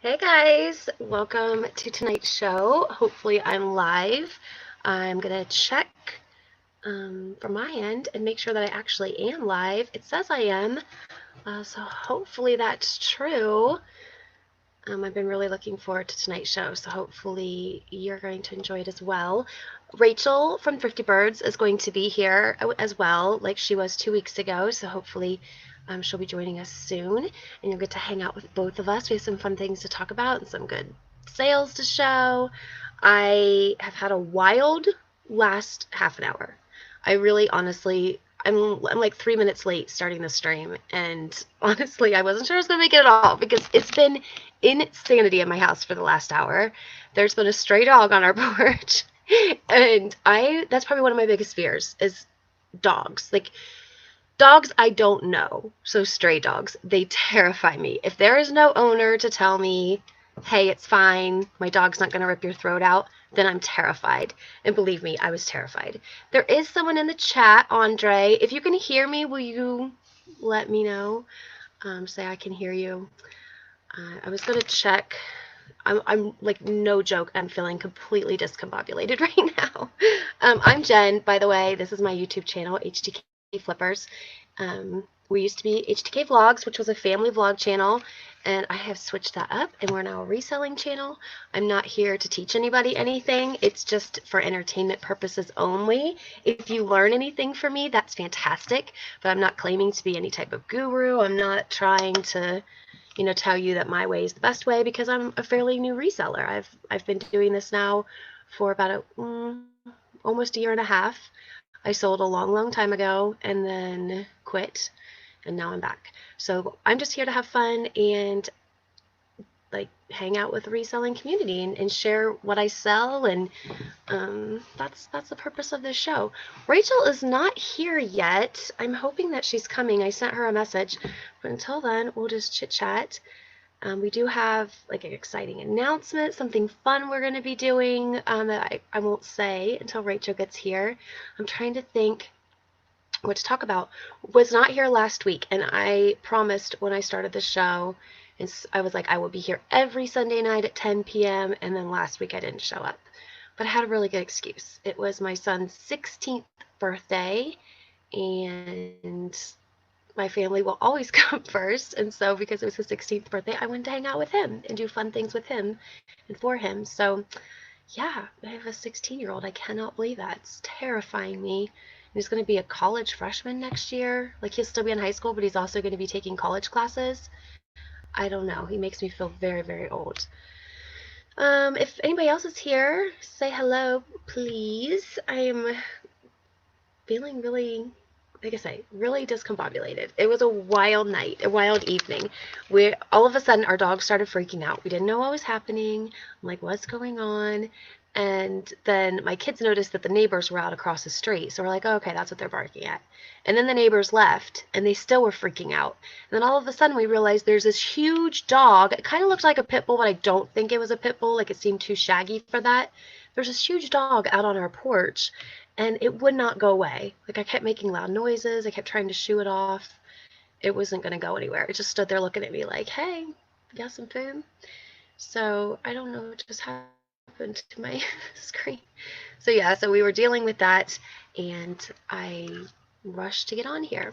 Hey guys, welcome to tonight's show. Hopefully I'm live. I'm gonna check from my end and make sure that I actually am live. It says I am, so hopefully that's true. I've been really looking forward to tonight's show, so hopefully you're going to enjoy it as well. Rachel from Thrifty Birds is going to be here as well, like she was 2 weeks ago, so hopefully she'll be joining us soon, and you'll get to hang out with both of us. We have some fun things to talk about and some good sales to show. I have had a wild last half an hour. I really honestly I'm like 3 minutes late starting the stream, and honestly, I wasn't sure I was gonna make it at all because it's been insanity in my house for the last hour. There's been a stray dog on our porch, and I that's probably one of my biggest fears is dogs. Like dogs I don't know. So stray dogs, they terrify me. If there is no owner to tell me, "Hey, it's fine. My dog's not going to rip your throat out," then I'm terrified. And believe me, I was terrified. There is someone in the chat, Andre. If you can hear me, will you let me know? Say I can hear you. I was going to check. I'm like, no joke, I'm feeling completely discombobulated right now. I'm Jen, by the way. This is my YouTube channel, HTK Flippers. We used to be HTK Vlogs, which was a family vlog channel, and I have switched that up, and we're now a reselling channel. I'm not here to teach anybody anything. It's just for entertainment purposes only. If you learn anything from me, that's fantastic, but I'm not claiming to be any type of guru. I'm not trying to tell you that my way is the best way because I'm a fairly new reseller. I've been doing this now for about almost a year and a half. I sold a long time ago and then quit, and now I'm back. So I'm just here to have fun and like hang out with the reselling community and share what I sell, and that's the purpose of this show. Rachel is not here yet. I'm hoping that she's coming. I sent her a message, but until then, we'll just chit chat. We do have like an exciting announcement, something fun we're going to be doing that I won't say until Rachel gets here. I'm trying to think what to talk about. Was not here last week, and I promised when I started the show, and I was like, I will be here every Sunday night at 10 p.m., and then last week I didn't show up. But I had a really good excuse. It was my son's 16th birthday, and my family will always come first. And so because it was his 16th birthday, I went to hang out with him and do fun things with him and for him. So yeah, I have a 16-year-old. I cannot believe that. It's terrifying me. He's going to be a college freshman next year. Like he'll still be in high school, but he's also going to be taking college classes. I don't know. He makes me feel very old. If anybody else is here, say hello, please. I am feeling really, like I say, really discombobulated. It was a wild night, a wild evening. We all of a sudden our dog started freaking out. We didn't know what was happening. I'm like, what's going on? And then my kids noticed that the neighbors were out across the street. So we're like, oh, okay, that's what they're barking at. And then the neighbors left and they still were freaking out. And then all of a sudden we realized there's this huge dog. It kind of looked like a pit bull, but I don't think it was a pit bull. Like it seemed too shaggy for that. There's this huge dog out on our porch, and it would not go away. Like I kept making loud noises. I kept trying to shoo it off. It wasn't going to go anywhere. It just stood there looking at me like, hey, you got some food? So I don't know what just happened to my screen. So yeah, so we were dealing with that, and I rushed to get on here.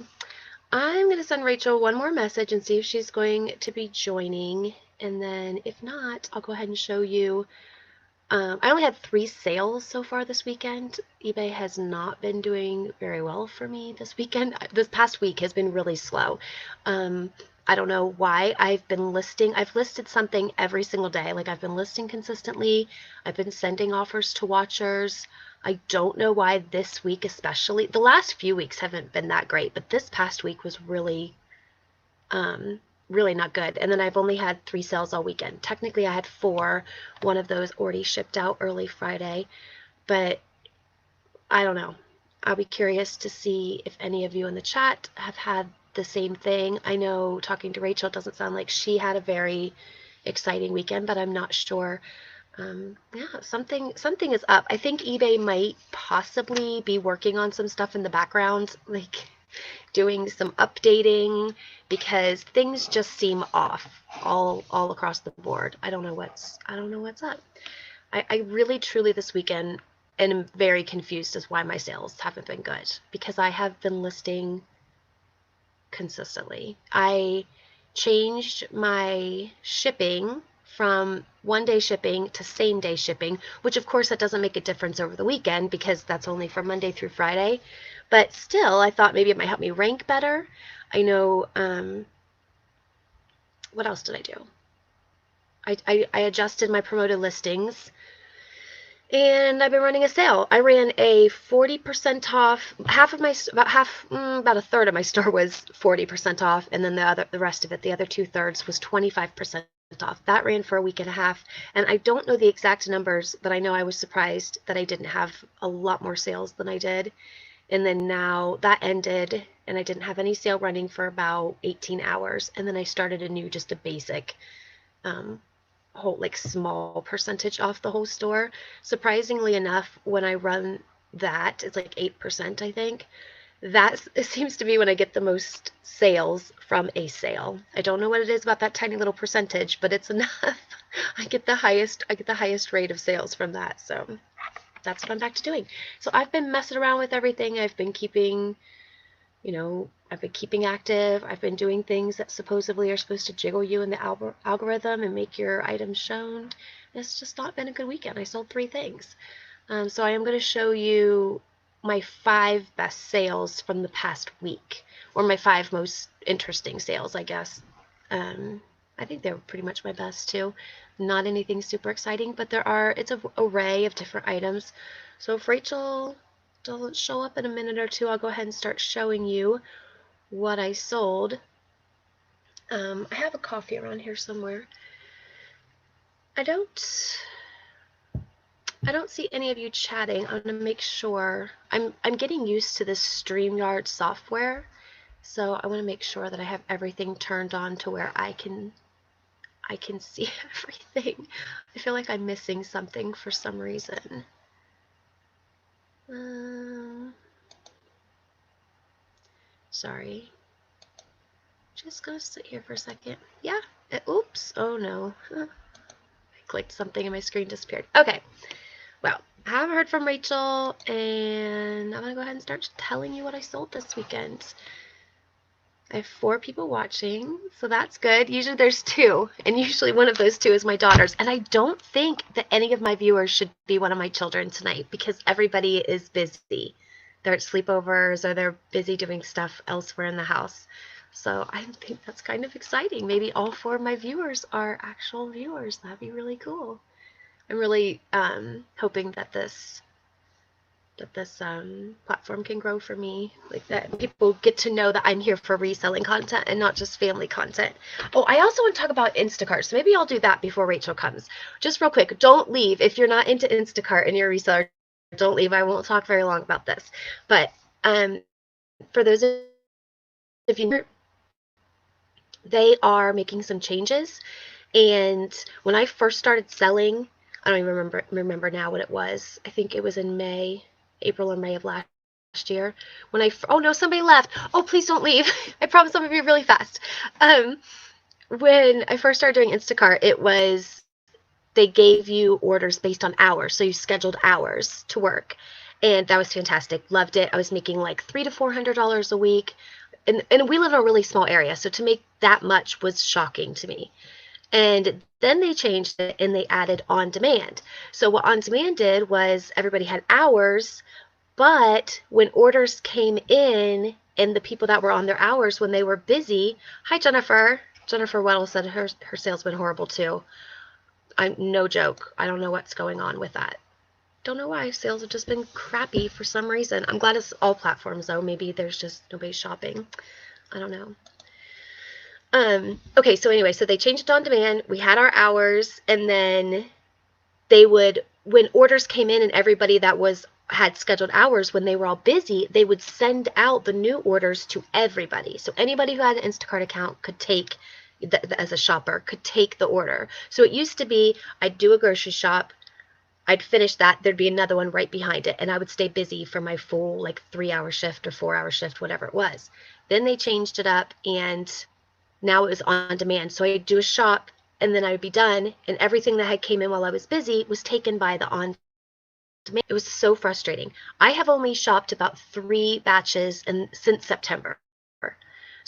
I'm going to send Rachel one more message and see if she's going to be joining. And then if not, I'll go ahead and show you. I only had 3 sales so far this weekend. eBay has not been doing very well for me this weekend. This past week has been really slow. I don't know why. I've listed something every single day. Like I've been listing consistently. I've been sending offers to watchers. I don't know why this week especially. The last few weeks haven't been that great, but this past week was really not good. And then I've only had 3 sales all weekend. Technically I had 4. One of those already shipped out early Friday, but I don't know. I'll be curious to see if any of you in the chat have had the same thing. I know talking to Rachel, it doesn't sound like she had a very exciting weekend, but I'm not sure. Yeah, something is up. I think eBay might possibly be working on some stuff in the background. Like doing some updating because things just seem off all across the board. I don't know what's up. I really truly this weekend am very confused as why my sales haven't been good because I have been listing consistently. I changed my shipping from 1-day shipping to same-day shipping, which of course that doesn't make a difference over the weekend because that's only from Monday through Friday. But still, I thought maybe it might help me rank better. I know, what else did I do? I adjusted my promoted listings and I've been running a sale. I ran a 40% off. Half of my, about a third of my store was 40% off, and then the rest of it, the other 2/3 was 25% off. That ran for a week and a half, and I don't know the exact numbers, but I know I was surprised that I didn't have a lot more sales than I did. And then now that ended, and I didn't have any sale running for about 18 hours, and then I started a new, just a basic, whole like small percentage off the whole store. Surprisingly enough, when I run that, it's like 8%, I think. It seems to be when I get the most sales from a sale. I don't know what it is about that tiny little percentage, but it's enough. I get the highest rate of sales from that. So that's what I'm back to doing. So I've been messing around with everything. I've been keeping active. I've been doing things that supposedly are supposed to jiggle you in the algorithm and make your items shown. It's just not been a good weekend. I sold 3 things. So I am going to show you my 5 best sales from the past week, or my 5 most interesting sales, I guess. I think they were pretty much my best too. Not anything super exciting, but it's an array of different items. So if Rachel doesn't show up in a minute or two, I'll go ahead and start showing you what I sold. I have a coffee around here somewhere. I don't see any of you chatting. I'm gonna make sure. I'm getting used to this StreamYard software, so I want to make sure that I have everything turned on to where I can see everything. I feel like I'm missing something for some reason. Sorry. Just gonna sit here for a second. Yeah. Oops. Oh no. I clicked something and my screen disappeared. Okay. Well, I haven't heard from Rachel, and I'm gonna go ahead and start telling you what I sold this weekend. I have 4 people watching, so that's good. Usually there's 2, and usually one of those 2 is my daughters. And I don't think that any of my viewers should be one of my children tonight because everybody is busy. They're at sleepovers or they're busy doing stuff elsewhere in the house. So I think that's kind of exciting. Maybe all 4 of my viewers are actual viewers. That'd be really cool. I'm really hoping that this platform can grow for me, like that people get to know that I'm here for reselling content and not just family content. Oh, I also want to talk about Instacart, so maybe I'll do that before Rachel comes. Just real quick, don't leave. If you're not into Instacart and you're a reseller, don't leave. I won't talk very long about this. But for those of you, they are making some changes. And when I first started selling, I don't even remember now what it was. I think it was in April or May of last year. Oh no, somebody left. Oh, please don't leave. I promise I'm gonna be really fast. When I first started doing Instacart, they gave you orders based on hours, so you scheduled hours to work, and that was fantastic. Loved it. I was making like $300 to $400 a week, and we live in a really small area, so to make that much was shocking to me. And then they changed it and they added on demand. So what on demand did was everybody had hours, but when orders came in and the people that were on their hours when they were busy, hi Jennifer. Jennifer Weddle said her sales been horrible too. No joke. I don't know what's going on with that. Don't know why. Sales have just been crappy for some reason. I'm glad it's all platforms though. Maybe there's just nobody shopping. I don't know. Okay, so anyway, so they changed it on demand. We had our hours, and then when orders came in and everybody that had scheduled hours, when they were all busy, they would send out the new orders to everybody. So anybody who had an Instacart account could take, as a shopper, could take the order. So it used to be, I'd do a grocery shop, I'd finish that, there'd be another one right behind it, and I would stay busy for my full like 3-hour shift or 4-hour shift, whatever it was. Then they changed it up, and now it was on demand. So I'd do a shop, and then I would be done, and everything that had came in while I was busy was taken by the on demand. It was so frustrating. I have only shopped about 3 batches since September.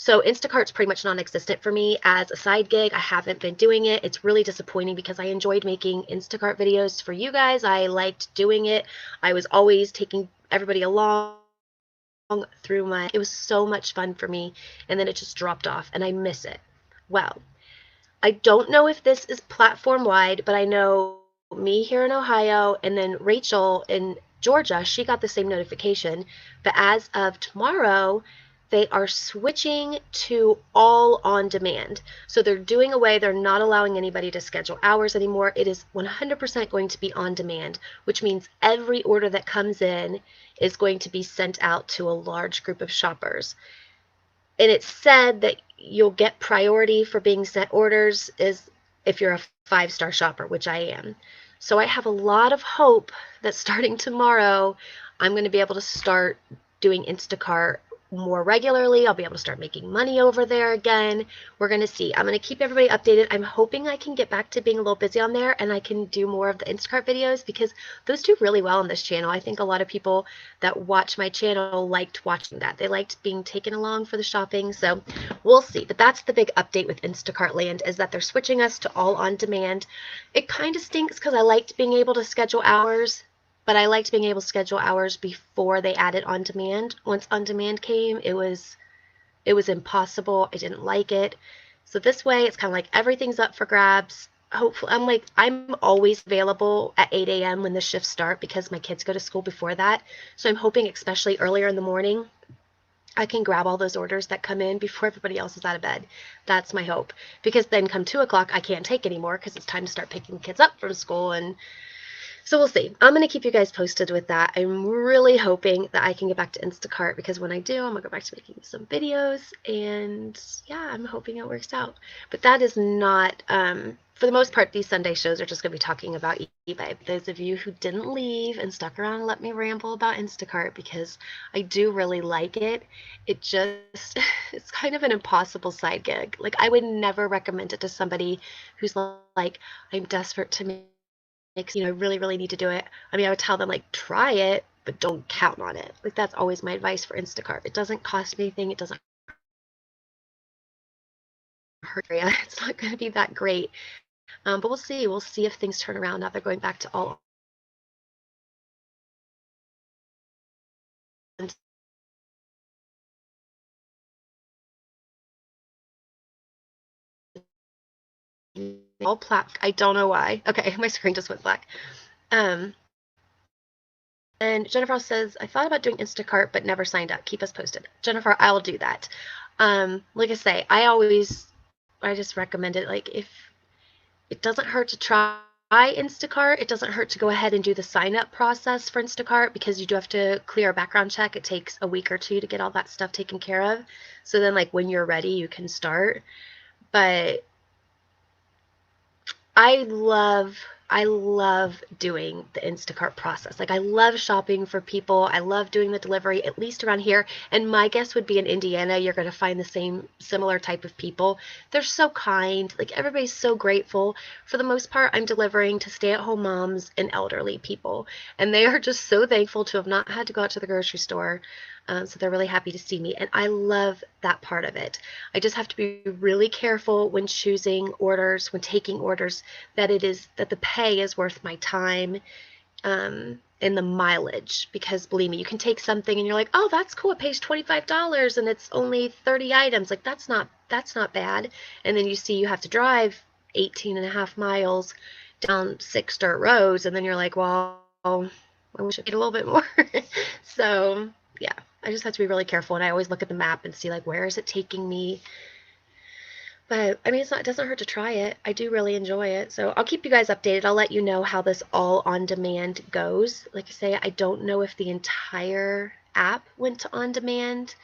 So Instacart's pretty much non-existent for me as a side gig. I haven't been doing it. It's really disappointing because I enjoyed making Instacart videos for you guys. I liked doing it. I was always taking everybody along through it was so much fun for me, and then it just dropped off, and I miss it. Well, I don't know if this is platform wide, but I know me here in Ohio, and then Rachel in Georgia, she got the same notification. But as of tomorrow, they are switching to all on demand. So they're doing away, they're not allowing anybody to schedule hours anymore. It is 100% going to be on demand, which means every order that comes in is going to be sent out to a large group of shoppers. And it's said that you'll get priority for being sent orders is if you're a 5-star shopper, which I am. So I have a lot of hope that starting tomorrow, I'm going to be able to start doing Instacart more regularly. I'll be able to start making money over there again. We're going to see. I'm going to keep everybody updated. I'm hoping I can get back to being a little busy on there, and I can do more of the Instacart videos because those do really well on this channel. I think a lot of people that watch my channel liked watching that. They liked being taken along for the shopping. So we'll see. But that's the big update with Instacart land, is that they're switching us to all on demand. It kind of stinks because I liked being able to schedule hours, but I liked being able to schedule hours before they added on demand. Once on demand came, it was impossible. I didn't like it. So this way, it's kind of like everything's up for grabs. Hopefully, I'm always available at 8 a.m. when the shifts start because my kids go to school before that. So I'm hoping, especially earlier in the morning, I can grab all those orders that come in before everybody else is out of bed. That's my hope. Because then come 2 o'clock, I can't take anymore because it's time to start picking the kids up from school. And so we'll see. I'm going to keep you guys posted with that. I'm really hoping that I can get back to Instacart because when I do, I'm going to go back to making some videos. And yeah, I'm hoping it works out. But that is not, for the most part, these Sunday shows are just going to be talking about eBay. Those of you who didn't leave and stuck around and let me ramble about Instacart because I do really like it. It just, it's kind of an impossible side gig. Like, I would never recommend it to somebody who's like, I'm desperate to make, I really, really need to do it. I mean, I would tell them, like, try it, but don't count on it. Like, that's always my advice for Instacart. It doesn't cost me anything. It doesn't hurt. It's not going to be that great. But we'll see. We'll see if things turn around. Now they're going back to all. All black. I don't know why. Okay, my screen just went black. And Jennifer says, I thought about doing Instacart, but never signed up. Keep us posted. Jennifer, I'll do that. Like I say, I just recommend it. Like, if it doesn't hurt to try Instacart, it doesn't hurt to go ahead and do the sign up process for Instacart because you do have to clear a background check. It takes a week or 2 to get all that stuff taken care of. So then, like, when you're ready, you can start. But I love doing the Instacart process. Like, I love shopping for people. I love doing the delivery, at least around here. And my guess would be in Indiana, you're going to find the similar type of people. They're so kind. Like, everybody's so grateful. For the most part, I'm delivering to stay-at-home moms and elderly people. And they are just so thankful to have not had to go out to the grocery store. So they're really happy to see me. And I love that part of it. I just have to be really careful when choosing orders, when taking orders, that the pay is worth my time, and the mileage. Because believe me, you can take something and you're like, oh, that's cool. It pays $25 and it's only 30 items. Like, that's not bad. And then you see you have to drive 18.5 miles down 6 dirt roads. And then you're like, well, I wish I paid a little bit more. So yeah, I just have to be really careful. And I always look at the map and see, like, where is it taking me? But I mean, it doesn't hurt to try it. I do really enjoy it. So I'll keep you guys updated. I'll let you know how this all on demand goes. Like I say, I don't know if the entire app went to on demand.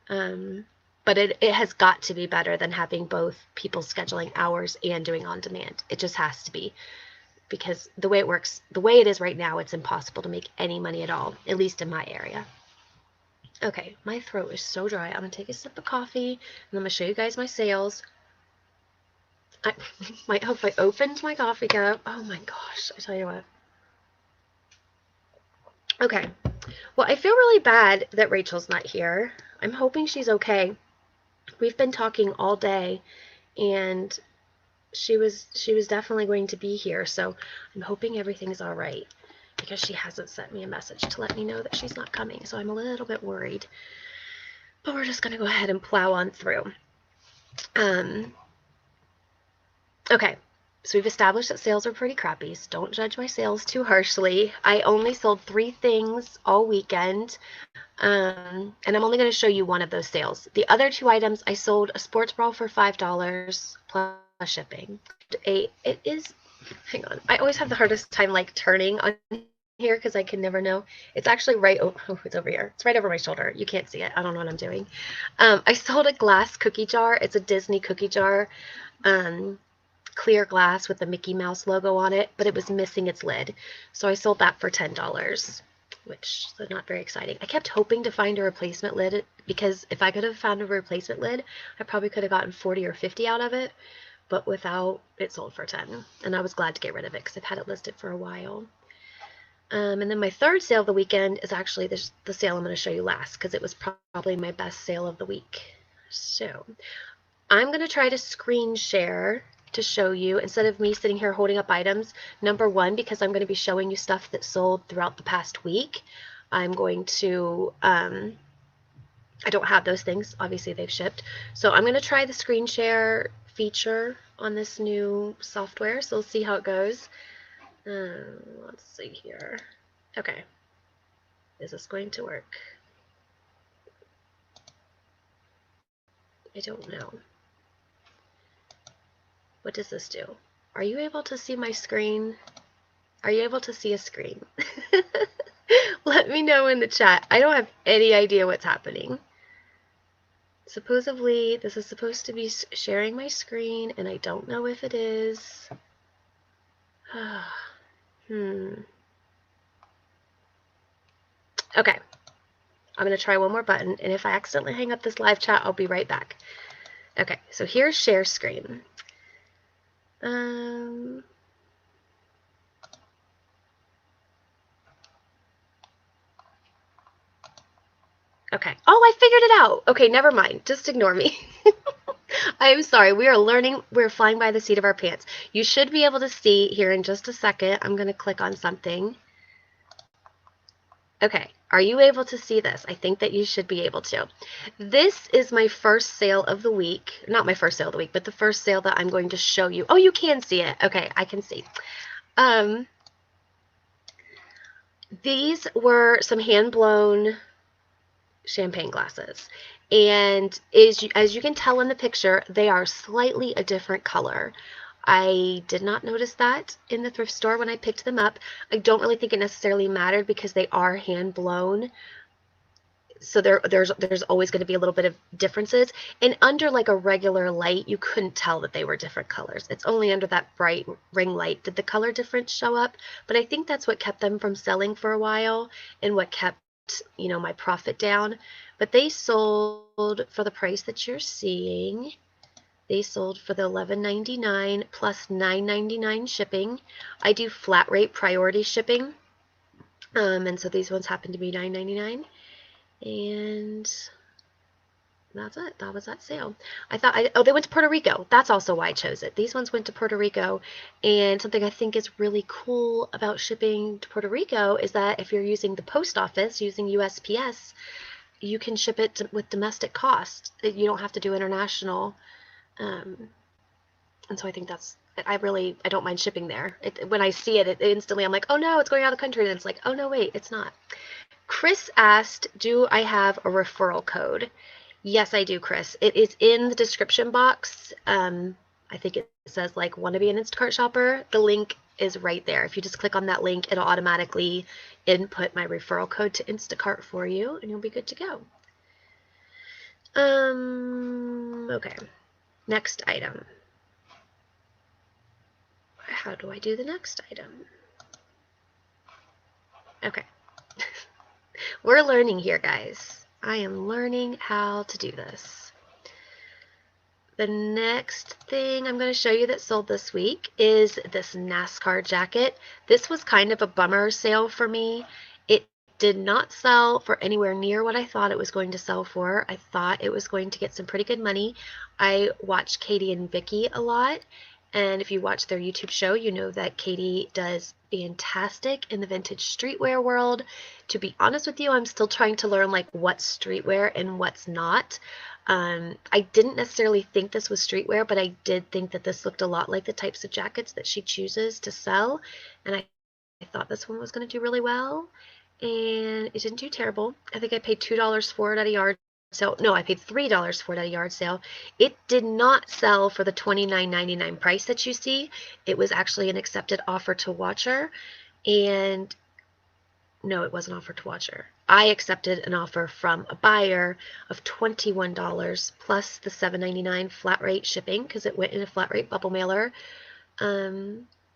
But it has got to be better than having both people scheduling hours and doing on demand. It just has to be. because the way it works, the way it is right now, it's impossible to make any money at all, at least in my area. Okay, my throat is so dry. I'm going to take a sip of coffee, and I'm going to show you guys my sales. I hope I opened my coffee cup. Oh my gosh, I tell you what. Okay, well, I feel really bad that Rachel's not here. I'm hoping she's okay. We've been talking all day, and she was definitely going to be here, so I'm hoping everything's all right, because she hasn't sent me a message to let me know that she's not coming, so I'm a little bit worried. But we're just going to go ahead and plow on through. Okay, so we've established that sales are pretty crappy, so don't judge my sales too harshly. I only sold 3 things all weekend, and I'm only going to show you one of those sales. The other 2 items, I sold a sports bra for $5 plus shipping. It is, hang on, I always have the hardest time like turning on here because I can never know. It's actually right, oh, it's over here. It's right over my shoulder. You can't see it. I don't know what I'm doing. I sold a glass cookie jar. It's a Disney cookie jar. Clear glass with the Mickey Mouse logo on it, but it was missing its lid. So I sold that for $10, which is not very exciting. I kept hoping to find a replacement lid, because if I could have found a replacement lid, I probably could have gotten 40 or 50 out of it, but without, it sold for 10. And I was glad to get rid of it because I've had it listed for a while. And then my third sale of the weekend is actually the sale I'm going to show you last, because it was probably my best sale of the week. So I'm going to try to screen share to show you, instead of me sitting here holding up items. Number one, because I'm going to be showing you stuff that sold throughout the past week. I'm going to, I don't have those things. Obviously, they've shipped. So I'm going to try the screen share feature on this new software. So we'll see how it goes. Let's see here. Okay. Is this going to work? I don't know. What does this do? Are you able to see my screen? Are you able to see a screen? Let me know in the chat. I don't have any idea what's happening. Supposedly, this is supposed to be sharing my screen, and I don't know if it is. Okay. I'm going to try one more button, and if I accidentally hang up this live chat, I'll be right back. Okay, so here's share screen. Okay. Oh, I figured it out. Okay, never mind. Just ignore me. I'm sorry. We are learning. We're flying by the seat of our pants. You should be able to see here in just a second. I'm going to click on something. Okay. Are you able to see this? I think that you should be able to. This is my first sale of the week. Not my first sale of the week, but the first sale that I'm going to show you. Oh, you can see it. Okay, I can see. These were some hand-blown champagne glasses, and as you can tell in the picture, they are slightly a different color. I did not notice that in the thrift store when I picked them up. I don't really think it necessarily mattered because they are hand blown, so there's always going to be a little bit of differences, and under like a regular light you couldn't tell that they were different colors. It's only under that bright ring light did the color difference show up, but I think that's what kept them from selling for a while and what kept my profit down. But they sold for the price that you're seeing. They sold for the $11.99 plus $9.99 shipping. I do flat rate priority shipping, and so these ones happen to be $9.99, and that's it. That was that sale. I thought, they went to Puerto Rico. That's also why I chose it. These ones went to Puerto Rico, and something I think is really cool about shipping to Puerto Rico is that if you're using the post office, using USPS, you can ship it with domestic cost. You don't have to do international, and so I think that's, I don't mind shipping there. When I see it, instantly I'm like, oh no, it's going out of the country, and it's like, oh no, wait, it's not. Chris asked, do I have a referral code? Yes, I do, Chris. It is in the description box. I think it says like, want to be an Instacart shopper? The link is right there. If you just click on that link, it'll automatically input my referral code to Instacart for you, and you'll be good to go. Okay. Next item. how do I do the next item? Okay. We're learning here, guys. I am learning how to do this. The next thing I'm going to show you that sold this week is this NASCAR jacket. This was kind of a bummer sale for me. It did not sell for anywhere near what I thought it was going to sell for. I thought it was going to get some pretty good money. I watch Katie and Vicky a lot, and if you watch their YouTube show, you know that Katie does fantastic in the vintage streetwear world. To be honest with you, I'm still trying to learn like what's streetwear and what's not. I didn't necessarily think this was streetwear, but I did think that this looked a lot like the types of jackets that she chooses to sell, and I thought this one was going to do really well, and it didn't do terrible. I think I paid $2 for it at a yard sale. No, I paid $3 for it at a yard sale. It did not sell for the $29.99 price that you see. It was actually an accepted offer to Watcher, and no, it wasn't offered to Watcher. I accepted an offer from a buyer of $21 plus the $7.99 flat rate shipping because it went in a flat rate bubble mailer.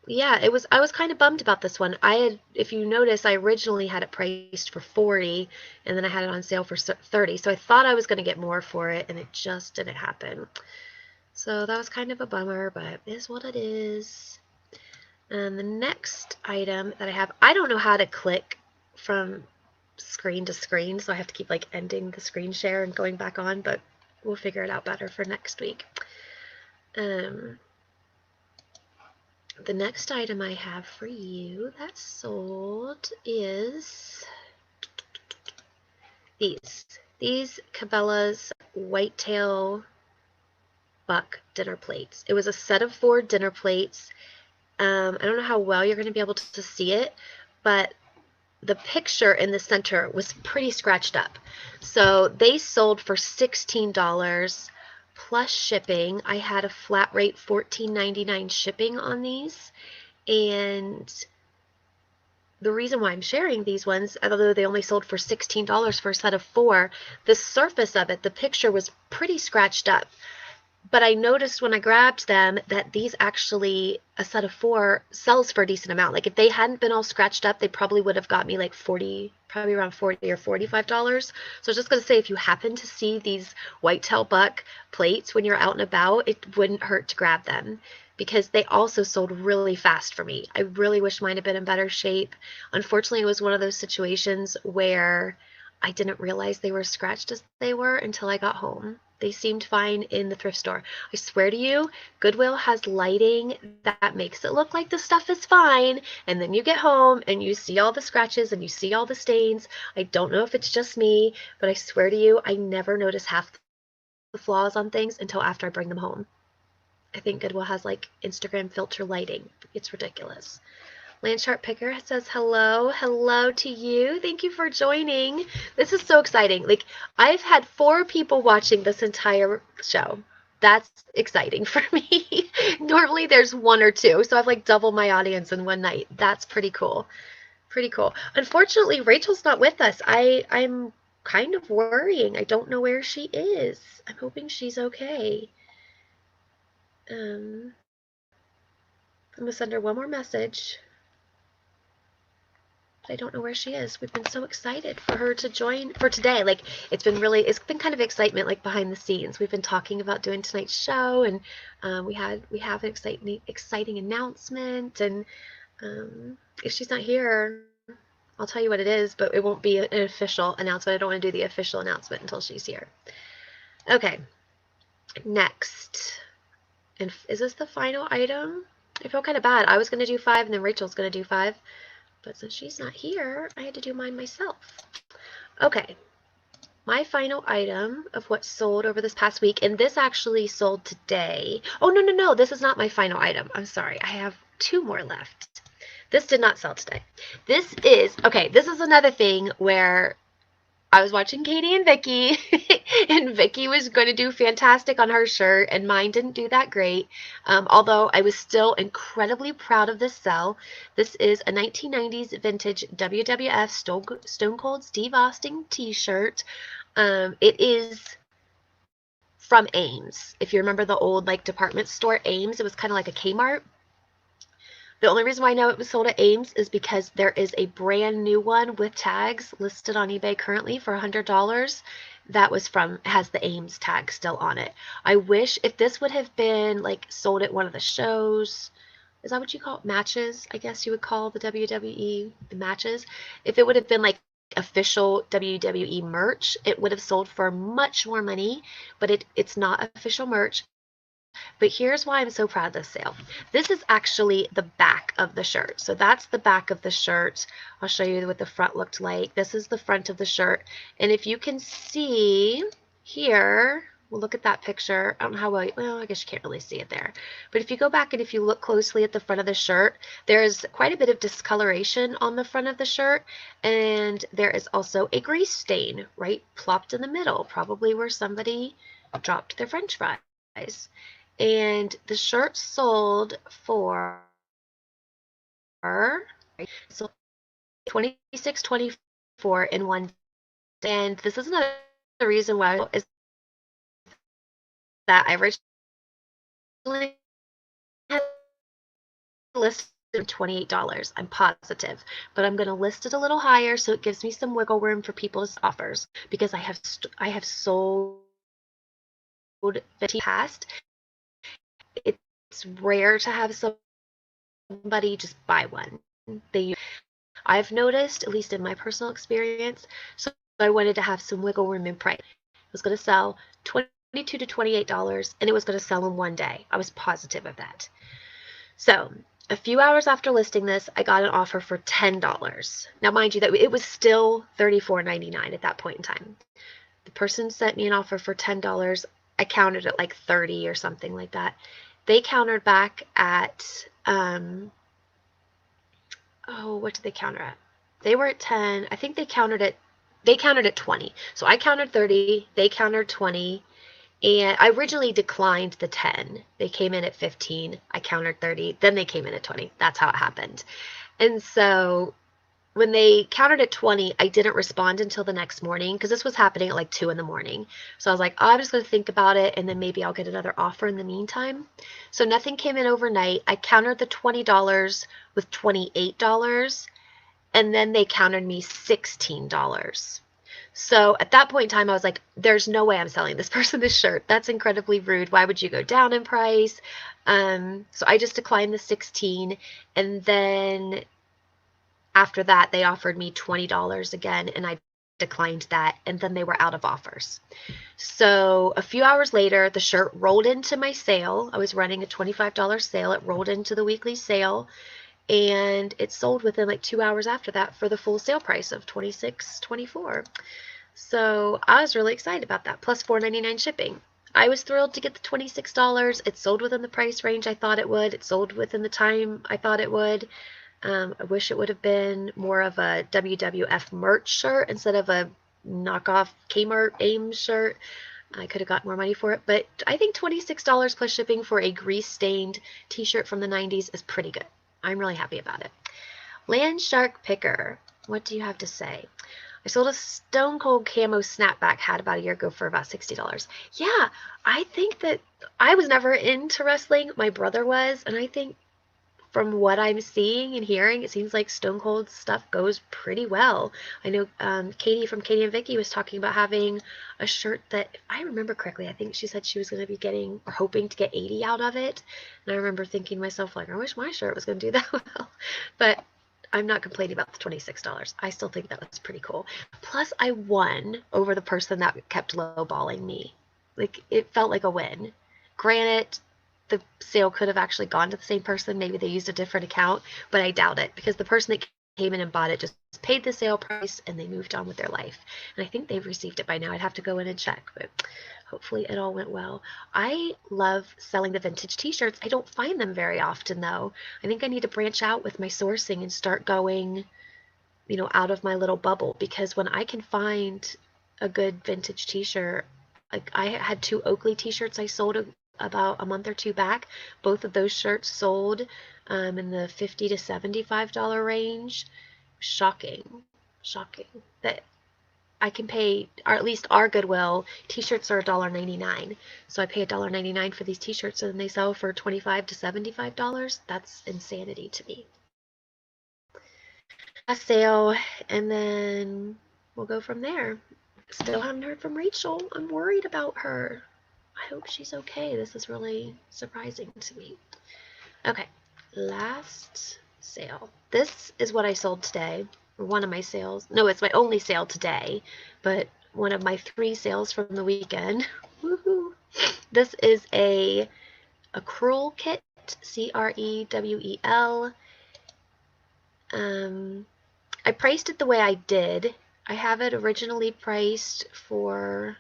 Yeah, I was kind of bummed about this one. If you notice, I originally had it priced for $40 and then I had it on sale for $30. So I thought I was going to get more for it and it just didn't happen. So that was kind of a bummer, but it is what it is. And the next item that I have, I don't know how to click from screen to screen, so I have to keep like ending the screen share and going back on, but we'll figure it out better for next week. The next item I have for you that sold is these Cabela's whitetail buck dinner plates. It was a set of 4 dinner plates. I don't know how well you're going to be able to see it, but the picture in the center was pretty scratched up. So they sold for $16 plus shipping. I had a flat rate $14.99 shipping on these. And the reason why I'm sharing these ones, although they only sold for $16 for a set of 4, the surface of it, the picture was pretty scratched up. But I noticed when I grabbed them that these actually, a set of 4, sells for a decent amount. Like if they hadn't been all scratched up, they probably would have got me like probably around $40 or $45. So I was just going to say, if you happen to see these whitetail buck plates when you're out and about, it wouldn't hurt to grab them because they also sold really fast for me. I really wish mine had been in better shape. Unfortunately, it was one of those situations where I didn't realize they were scratched as they were until I got home. They seemed fine in the thrift store. I swear to you, Goodwill has lighting that makes it look like the stuff is fine, and then you get home and you see all the scratches and you see all the stains. I don't know if it's just me, but I swear to you, I never notice half the flaws on things until after I bring them home. I think Goodwill has like Instagram filter lighting. It's ridiculous. Landchart Picker says hello to you. Thank you for joining. This is so exciting. Like I've had 4 people watching this entire show. That's exciting for me. Normally there's 1 or 2, so I've like doubled my audience in one night. That's pretty cool. Pretty cool. Unfortunately, Rachel's not with us. I'm kind of worrying. I don't know where she is. I'm hoping she's okay. I'm gonna send her one more message. I don't know where she is. We've been so excited for her to join for today. Like it's been kind of excitement like behind the scenes. We've been talking about doing tonight's show, and we have an exciting announcement. And if she's not here, I'll tell you what it is, but it won't be an official announcement. I don't want to do the official announcement until she's here. Okay, next. And is this the final item? I feel kind of bad. I was going to do 5, and then Rachel's going to do 5. But since she's not here, I had to do mine myself. Okay, my final item of what sold over this past week, and this actually sold today. Oh, no, this is not my final item. I'm sorry, I have 2 more left. This did not sell today. This is another thing where I was watching Katie and Vicky, and Vicky was going to do fantastic on her shirt, and mine didn't do that great, although I was still incredibly proud of this sell. This is a 1990s vintage WWF Stone Cold Steve Austin t-shirt. It is from Ames. If you remember the old like department store Ames, it was kind of like a Kmart. The only reason why I know it was sold at Ames is because there is a brand new one with tags listed on eBay currently for $100. That was from, has the Ames tag still on it. I wish if this would have been like sold at one of the shows, is that what you call it? Matches, I guess you would call the WWE the matches. If it would have been like official WWE merch, it would have sold for much more money, but it's not official merch. But here's why I'm so proud of this sale. This is actually the back of the shirt. So that's the back of the shirt. I'll show you what the front looked like. This is the front of the shirt. And if you can see here, we'll look at that picture. I don't know how well, I guess you can't really see it there. But if you go back and if you look closely at the front of the shirt, there's quite a bit of discoloration on the front of the shirt. And there is also a grease stain right plopped in the middle, probably where somebody dropped their French fries. And the shirt sold for $26.24 in one day. And this is another reason why is that I originally had listed $28. I'm positive, but I'm going to list it a little higher so it gives me some wiggle room for people's offers because I have sold 50 past. It's rare to have somebody just buy one. I've noticed, at least in my personal experience, so I wanted to have some wiggle room in price. It was going to sell $22 to $28, and it was going to sell in one day. I was positive of that. So a few hours after listing this, I got an offer for $10. Now, mind you, that it was still $34.99 at that point in time. The person sent me an offer for $10. I countered at like 30 or something like that. They countered back at what did they counter at? They were at 10. I think they countered at 20. So I countered 30, they countered 20, and I originally declined the 10. They came in at 15. I countered 30, then they came in at 20. That's how it happened. And so when they countered at 20, I didn't respond until the next morning because this was happening at like 2 in the morning. So I was like, I'm just going to think about it and then maybe I'll get another offer in the meantime. So nothing came in overnight. I countered the $20 with $28 and then they countered me $16. So at that point in time, I was like, there's no way I'm selling this person this shirt. That's incredibly rude. Why would you go down in price? So I just declined the 16, and then after that, they offered me $20 again, and I declined that, and then they were out of offers. So a few hours later, the shirt rolled into my sale. I was running a $25 sale. It rolled into the weekly sale, and it sold within like 2 hours after that for the full sale price of $26.24. So I was really excited about that, plus $4.99 shipping. I was thrilled to get the $26. It sold within the price range I thought it would. It sold within the time I thought it would. I wish it would have been more of a WWF merch shirt instead of a knockoff Kmart Ames shirt. I could have got more money for it, but I think $26 plus shipping for a grease-stained t-shirt from the 90s is pretty good. I'm really happy about it. Land Shark Picker, what do you have to say? I sold a Stone Cold camo snapback hat about a year ago for about $60. Yeah, I think that I was never into wrestling. My brother was, and I think from what I'm seeing and hearing, it seems like Stone Cold stuff goes pretty well. I know Katie from Katie and Vicky was talking about having a shirt that, if I remember correctly, I think she said she was going to be getting or hoping to get 80 out of it. And I remember thinking to myself, like, I wish my shirt was going to do that well. But I'm not complaining about the $26. I still think that was pretty cool. Plus, I won over the person that kept lowballing me. Like, it felt like a win. Granted, the sale could have actually gone to the same person. Maybe they used a different account, but I doubt it because the person that came in and bought it just paid the sale price and they moved on with their life. And I think they've received it by now. I'd have to go in and check, but hopefully it all went well. I love selling the vintage t-shirts. I don't find them very often though. I think I need to branch out with my sourcing and start going, out of my little bubble, because when I can find a good vintage t-shirt, like I had 2 Oakley t-shirts I sold about a month or 2 back. Both of those shirts sold in the $50 to $75 range. Shocking that I can pay, or at least our Goodwill, t-shirts are $1.99. So I pay $1.99 for these t-shirts and they sell for $25 to $75. That's insanity to me. A sale, and then we'll go from there. Still haven't heard from Rachel. I'm worried about her. I hope she's okay. This is really surprising to me. Okay, last sale. This is what I sold today. One of my sales. No, it's my only sale today, but one of my 3 sales from the weekend. Woohoo! This is a crewel kit, Crewel. I priced it the way I did. I have it originally priced for,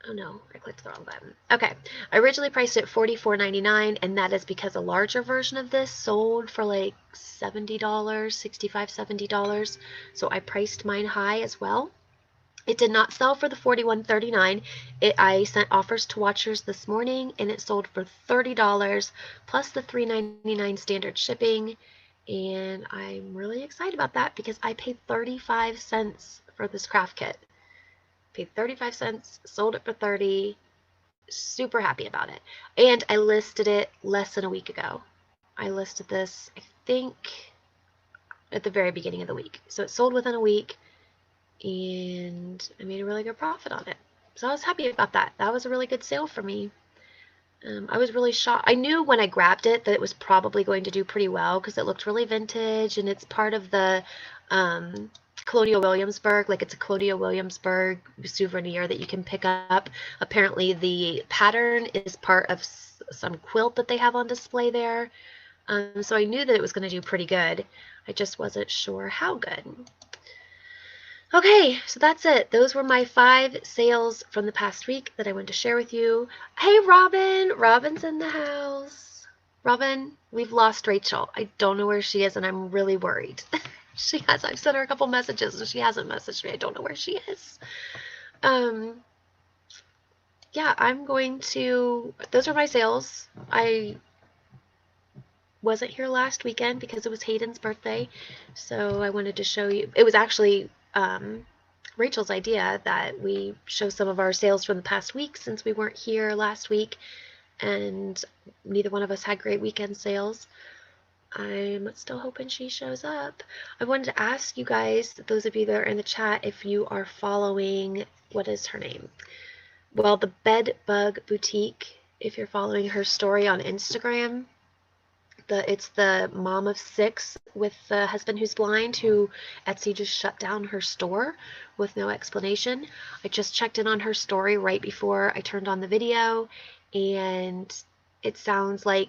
oh no, I clicked the wrong button. Okay, I originally priced it $44.99, and that is because a larger version of this sold for like $70, $65, $70. So I priced mine high as well. It did not sell for the $41.39. I sent offers to watchers this morning, and it sold for $30 plus the $3.99 standard shipping. And I'm really excited about that because I paid 35 cents for this craft kit. Paid 35 cents, sold it for 30. Super happy about it. And I listed it less than a week ago. I listed this, I think, at the very beginning of the week. So it sold within a week, and I made a really good profit on it. So I was happy about that. That was a really good sale for me. I was really shocked. I knew when I grabbed it that it was probably going to do pretty well because it looked really vintage, and it's part of the Colonial Williamsburg. Like, it's a Colonial Williamsburg souvenir that you can pick up. Apparently the pattern is part of some quilt that they have on display there. So I knew that it was going to do pretty good. I just wasn't sure how good. Okay, so that's it. Those were my 5 sales from the past week that I wanted to share with you. Hey, Robin! Robin's in the house. Robin, we've lost Rachel. I don't know where she is, and I'm really worried. I've sent her a couple messages, and she hasn't messaged me. I don't know where she is. Yeah, those are my sales. I wasn't here last weekend because it was Hayden's birthday, so I wanted to show you. It was actually Rachel's idea that we show some of our sales from the past week since we weren't here last week, and neither one of us had great weekend sales. I'm still hoping she shows up. I wanted to ask you guys, those of you that are in the chat, if you are following, what is her name? Well, the Bed Bug Boutique, if you're following her story on Instagram. It's the mom of 6 with the husband who's blind, who Etsy just shut down her store with no explanation. I just checked in on her story right before I turned on the video, and it sounds like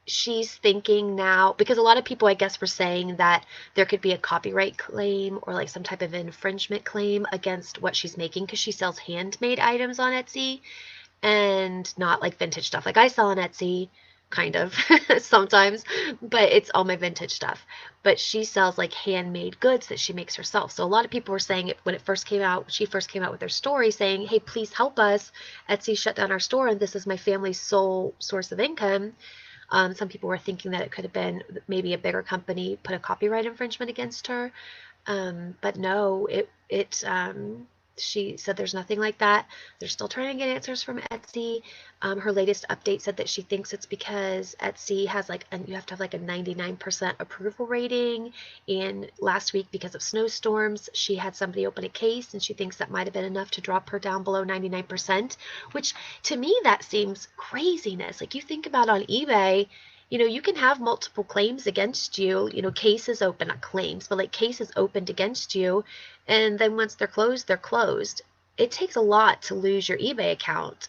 she's thinking now, because a lot of people, I guess, were saying that there could be a copyright claim or like some type of infringement claim against what she's making, because she sells handmade items on Etsy and not like vintage stuff. Like, I sell on Etsy, kind of, sometimes, but it's all my vintage stuff. But she sells like handmade goods that she makes herself. So a lot of people were saying it when it first came out, she first came out with her story saying, hey, please help us. Etsy shut down our store, and this is my family's sole source of income. Some people were thinking that it could have been maybe a bigger company put a copyright infringement against her. But no, she said there's nothing like that. They're still trying to get answers from Etsy. Her latest update said that she thinks it's because Etsy has you have to have like a 99% approval rating. And last week, because of snowstorms, she had somebody open a case, and she thinks that might have been enough to drop her down below 99%, which to me, that seems craziness. Like, you think about on eBay, you can have multiple claims against you, cases open, not claims, but like cases opened against you. And then once they're closed, they're closed. It takes a lot to lose your eBay account.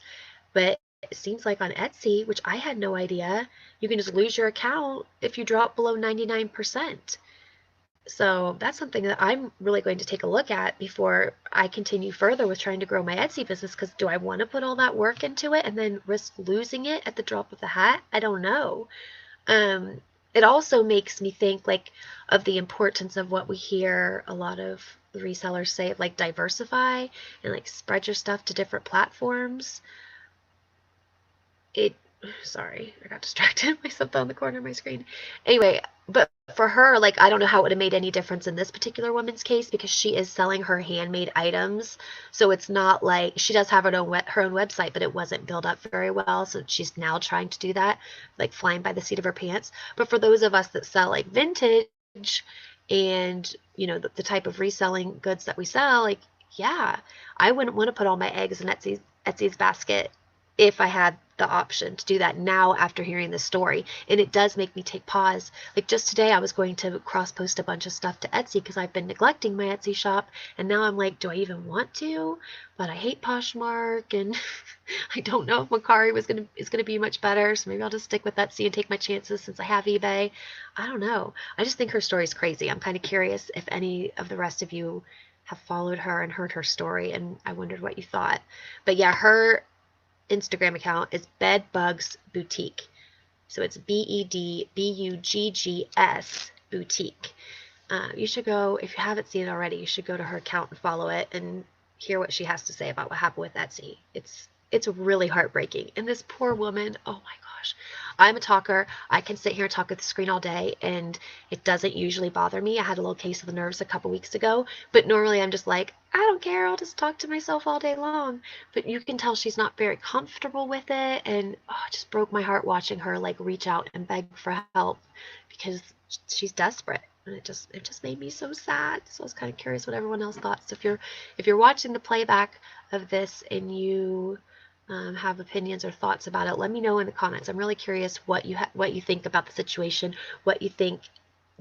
But it seems like on Etsy, which I had no idea, you can just lose your account if you drop below 99%. So that's something that I'm really going to take a look at before I continue further with trying to grow my Etsy business, because do I want to put all that work into it and then risk losing it at the drop of the hat? I don't know. It also makes me think of the importance of what we hear a lot of the resellers say, like diversify and spread your stuff to different platforms. Sorry, I got distracted by something on the corner of my screen. Anyway, but for her, like, I don't know how it would have made any difference in this particular woman's case because she is selling her handmade items. So it's not like she does have her own website, but it wasn't built up very well. So she's now trying to do that, like flying by the seat of her pants. But for those of us that sell like vintage and, you know, the type of reselling goods that we sell, like, yeah, I wouldn't want to put all my eggs in Etsy's basket if I had the option to do that now after hearing this story. And it does make me take pause. Like just today, I was going to cross post a bunch of stuff to Etsy because I've been neglecting my Etsy shop. And now I'm like, do I even want to? But I hate Poshmark, and I don't know if Mercari is gonna be much better. So maybe I'll just stick with Etsy and take my chances since I have eBay. I don't know. I just think her story is crazy. I'm kind of curious if any of the rest of you have followed her and heard her story, and I wondered what you thought. But yeah, her Instagram account is Bedbugs Boutique. So it's BEDBUGGS Boutique. You should go, if you haven't seen it already, you should go to her account and follow it and hear what she has to say about what happened with Etsy. It's really heartbreaking. And this poor woman, oh my gosh. I'm a talker. I can sit here and talk at the screen all day, and it doesn't usually bother me. I had a little case of the nerves a couple weeks ago, but normally I'm just like, I don't care. I'll just talk to myself all day long. But you can tell she's not very comfortable with it, and it just broke my heart watching her like reach out and beg for help because she's desperate. And it just made me so sad. So I was kind of curious what everyone else thought. So if you're watching the playback of this and you have opinions or thoughts about it, let me know in the comments. I'm really curious what you think about the situation. What you think.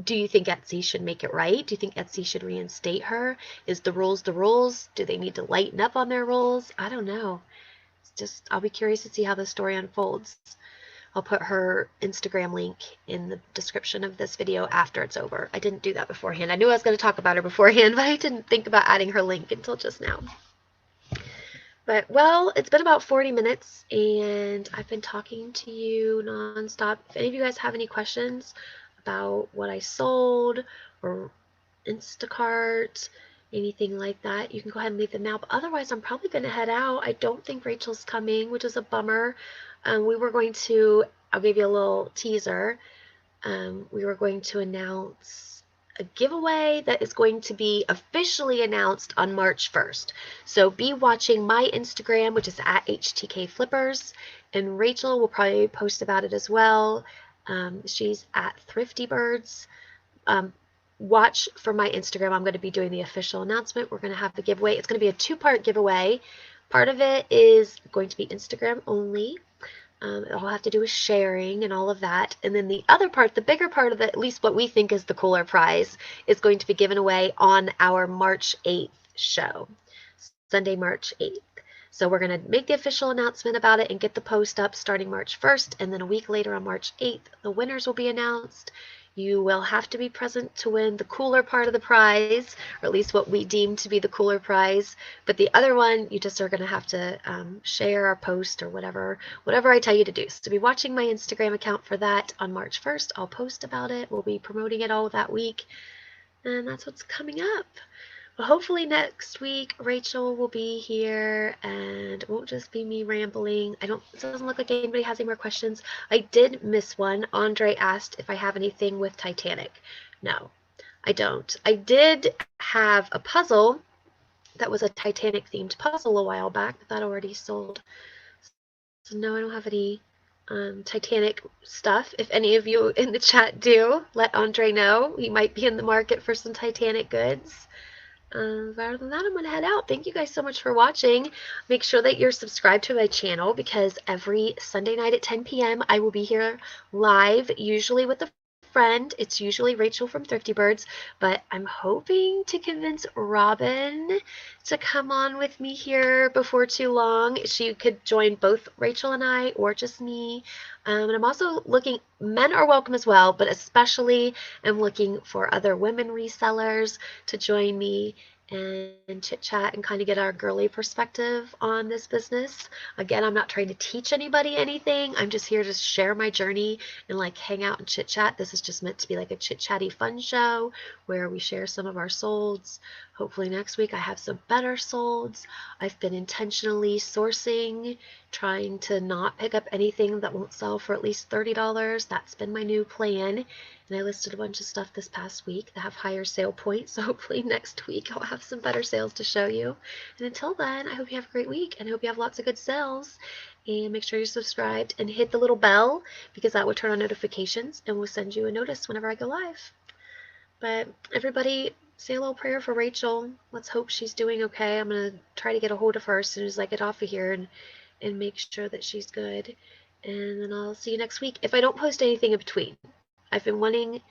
Do you think Etsy should make it right? Do you think Etsy should reinstate her? Is the rules the rules? Do they need to lighten up on their rules? I don't know. I'll be curious to see how the story unfolds. I'll put her Instagram link in the description of this video after it's over. I didn't do that beforehand. I knew I was going to talk about her beforehand, but I didn't think about adding her link until just now. But, well, it's been about 40 minutes, and I've been talking to you nonstop. If any of you guys have any questions about what I sold or Instacart, anything like that, you can go ahead and leave them now. But otherwise, I'm probably going to head out. I don't think Rachel's coming, which is a bummer. We were going to, I'll give you a little teaser. We were going to announce a giveaway that is going to be officially announced on March 1st. So be watching my Instagram, which is at HTKFlippers, and Rachel will probably post about it as well. She's at Thrifty Birds. Watch for my Instagram. I'm going to be doing the official announcement. We're going to have the giveaway. It's going to be a two-part giveaway. Part of it is going to be Instagram only. It all have to do with sharing and all of that. And then the other part, the bigger part of it, at least what we think is the cooler prize, is going to be given away on our March 8th show, Sunday, March 8th. So we're going to make the official announcement about it and get the post up starting March 1st. And then a week later on March 8th, the winners will be announced. You will have to be present to win the cooler part of the prize, or at least what we deem to be the cooler prize. But the other one, you just are going to have to share our post or whatever I tell you to do. So be watching my Instagram account for that on March 1st. I'll post about it. We'll be promoting it all that week. And that's what's coming up. Well, hopefully next week Rachel will be here and it won't just be me rambling. It doesn't look like anybody has any more questions. I did miss one. Andre asked if I have anything with Titanic. No, I don't. I did have a puzzle that was a Titanic themed puzzle a while back, but that already sold. So no, I don't have any Titanic stuff. If any of you in the chat do, let Andre know. He might be in the market for some Titanic goods. Other than that, I'm going to head out. Thank you guys so much for watching. Make sure that you're subscribed to my channel because every Sunday night at 10 p.m. I will be here live, usually with a friend. It's usually Rachel from Thrifty Birds, but I'm hoping to convince Robin to come on with me here before too long. She could join both Rachel and I or just me. And I'm also looking, men are welcome as well, but especially I'm looking for other women resellers to join me and chit chat and kind of get our girly perspective on this business. Again, I'm not trying to teach anybody anything. I'm just here to share my journey and like hang out and chit chat. This is just meant to be like a chit chatty fun show where we share some of our solds. Hopefully next week I have some better solds. I've been intentionally sourcing, trying to not pick up anything that won't sell for at least $30. That's been my new plan. And I listed a bunch of stuff this past week that have higher sale points. So hopefully next week I'll have some better sales to show you. And until then, I hope you have a great week and I hope you have lots of good sales. And make sure you're subscribed and hit the little bell because that will turn on notifications and will send you a notice whenever I go live. But everybody, say a little prayer for Rachel. Let's hope she's doing okay. I'm going to try to get a hold of her as soon as I get off of here and make sure that she's good. And then I'll see you next week. If I don't post anything in between, I've been wanting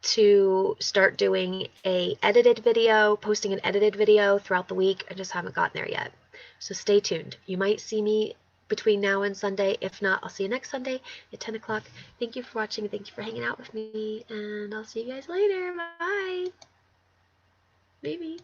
to start doing posting an edited video throughout the week. I just haven't gotten there yet. So stay tuned. You might see me between now and Sunday. If not, I'll see you next Sunday at 10 o'clock. Thank you for watching. Thank you for hanging out with me. And I'll see you guys later. Bye. Maybe.